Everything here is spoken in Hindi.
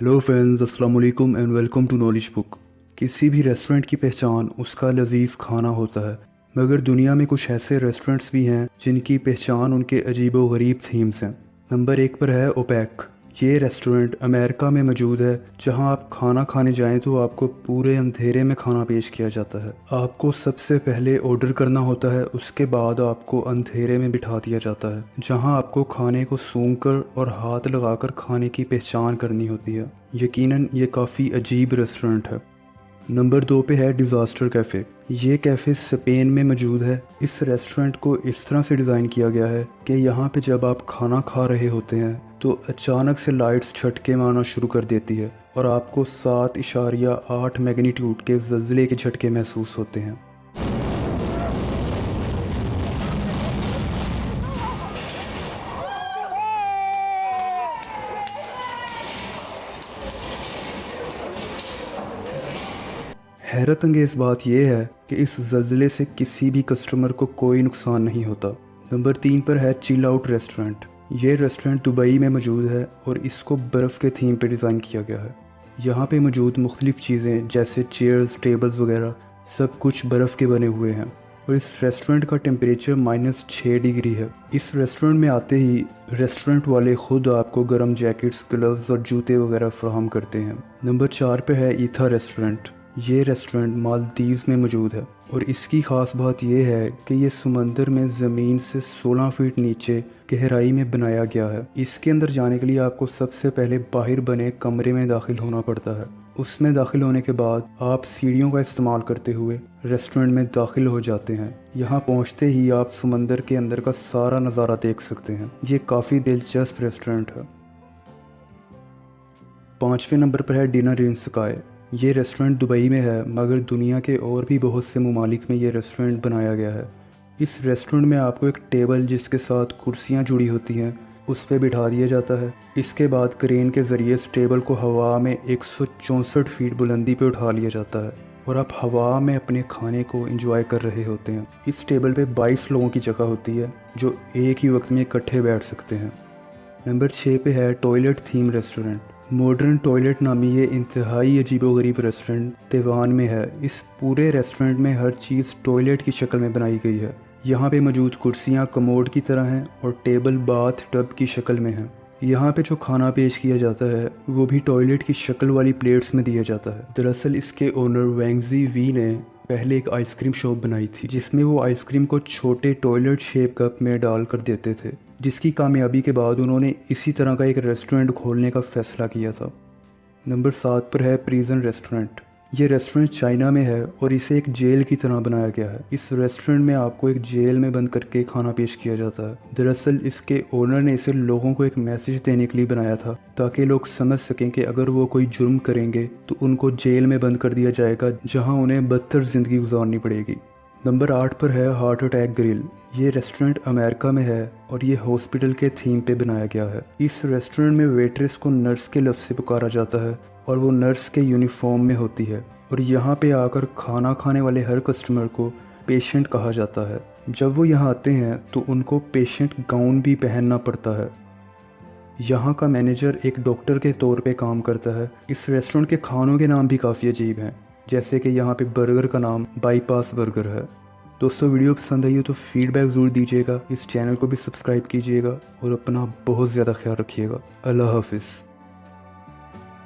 हेलो फ्रेंड्स, अस्सलाम वालेकुम and welcome to Knowledge Book. किसी भी रेस्टोरेंट की पहचान उसका लजीज खाना होता है, मगर दुनिया में कुछ ऐसे रेस्टोरेंट्स भी हैं जिनकी पहचान उनके अजीबो गरीब थीम्स हैं। नंबर 1 पर है ओपेक। ये रेस्टोरेंट अमेरिका में मौजूद है, जहां आप खाना खाने जाएं तो आपको पूरे अंधेरे में खाना पेश किया जाता है। आपको सबसे पहले ऑर्डर करना होता है, उसके बाद आपको अंधेरे में बिठा दिया जाता है, जहां आपको खाने को सूंघकर और हाथ लगाकर खाने की पहचान करनी होती है। यकीनन ये काफ़ी अजीब रेस्टोरेंट है। नंबर 2 पे है डिज़ास्टर कैफ़े। ये कैफ़े स्पेन में मौजूद है। इस रेस्टोरेंट को इस तरह से डिज़ाइन किया गया है कि यहाँ पे जब आप खाना खा रहे होते हैं तो अचानक से लाइट्स झटके मारना शुरू कर देती है और आपको 7.8 मैग्नीट्यूड के ज़लज़ले के झटके महसूस होते हैं। हैरत अंगेज़ बात यह है कि इस ज़लज़ले से किसी भी कस्टमर को कोई नुकसान नहीं होता। नंबर 3 पर है चिल आउट रेस्टोरेंट। ये रेस्टोरेंट दुबई में मौजूद है और इसको बर्फ़ के थीम पे डिज़ाइन किया गया है। यहाँ पे मौजूद मुख्तलिफ़ चीज़ें जैसे चेयर्स, टेबल्स वगैरह सब कुछ बर्फ़ के बने हुए हैं और इस रेस्टोरेंट का टेम्परेचर -6 डिग्री है। इस रेस्टोरेंट में आते ही रेस्टोरेंट वाले ख़ुद आपको गर्म जैकेट्स, ग्लव्स और जूते वगैरह फराहम करते हैं। नंबर 4 पे है ईथा रेस्टोरेंट। ये रेस्टोरेंट मालदीव्स में मौजूद है और इसकी ख़ास बात यह है कि ये समंदर में ज़मीन से 16 फीट नीचे गहराई में बनाया गया है। इसके अंदर जाने के लिए आपको सबसे पहले बाहर बने कमरे में दाखिल होना पड़ता है। उसमें दाखिल होने के बाद आप सीढ़ियों का इस्तेमाल करते हुए रेस्टोरेंट में दाखिल हो जाते हैं। यहाँ पहुँचते ही आप समंदर के अंदर का सारा नज़ारा देख सकते हैं। ये काफ़ी दिलचस्प रेस्टोरेंट है। 5वें नंबर पर है डिनर इन स्काई। ये रेस्टोरेंट दुबई में है, मगर दुनिया के और भी बहुत से ममालिक में ये रेस्टोरेंट बनाया गया है। इस रेस्टोरेंट में आपको एक टेबल जिसके साथ कुर्सियाँ जुड़ी होती हैं उस पर बिठा दिया जाता है। इसके बाद क्रेन के ज़रिए इस टेबल को हवा में 164 फीट बुलंदी पे उठा लिया जाता है और आप हवा में अपने खाने को एंजॉय कर रहे होते हैं। इस टेबल पे 22 लोगों की जगह होती है जो एक ही वक्त में इकट्ठे बैठ सकते हैं। नंबर 6 पे है toilet theme restaurant. Modern toilet नामी ये इंतहाई अजीबोगरीब रेस्टोरेंट तैवान में है। इस पूरे रेस्टोरेंट में हर चीज़ टॉयलेट की शक्ल में बनाई गई है। यहाँ पे मौजूद कुर्सियाँ कमोड की तरह हैं और टेबल बाथ टब की शक्ल में हैं। यहाँ पे जो खाना पेश किया जाता है वो भी टॉयलेट की शक्ल वाली प्लेट्स में दिया जाता है। दरअसल इसके ओनर वेंगजी वी ने पहले एक आइसक्रीम शॉप बनाई थी जिसमें वो आइसक्रीम को छोटे टॉयलेट शेप कप में डाल कर देते थे, जिसकी कामयाबी के बाद उन्होंने इसी तरह का एक रेस्टोरेंट खोलने का फ़ैसला किया था। नंबर 7 पर है प्रिजन रेस्टोरेंट। ये रेस्टोरेंट चाइना में है और इसे एक जेल की तरह बनाया गया है। इस रेस्टोरेंट में आपको एक जेल में बंद करके खाना पेश किया जाता है। दरअसल इसके ओनर ने इसे लोगों को एक मैसेज देने के लिए बनाया था, ताकि लोग समझ सकें कि अगर वो कोई जुर्म करेंगे तो उनको जेल में बंद कर दिया जाएगा, जहाँ उन्हें बदतर ज़िंदगी गुजारनी पड़ेगी। नंबर 8 पर है हार्ट अटैक ग्रिल। ये रेस्टोरेंट अमेरिका में है और ये हॉस्पिटल के थीम पे बनाया गया है। इस रेस्टोरेंट में वेट्रेस को नर्स के लफ्ज़ से पुकारा जाता है और वो नर्स के यूनिफॉर्म में होती है और यहाँ पे आकर खाना खाने वाले हर कस्टमर को पेशेंट कहा जाता है। जब वो यहाँ आते हैं तो उनको पेशेंट गाउन भी पहनना पड़ता है। यहाँ का मैनेजर एक डॉक्टर के तौर पे काम करता है। इस रेस्टोरेंट के खानों के नाम भी काफ़ी अजीब हैं, जैसे कि यहाँ पे बर्गर का नाम बाईपास बर्गर है। दोस्तों, वीडियो पसंद आई हो तो फीडबैक ज़रूर दीजिएगा। इस चैनल को भी सब्सक्राइब कीजिएगा और अपना बहुत ज़्यादा ख्याल रखिएगा। अल्लाह हाफिज़।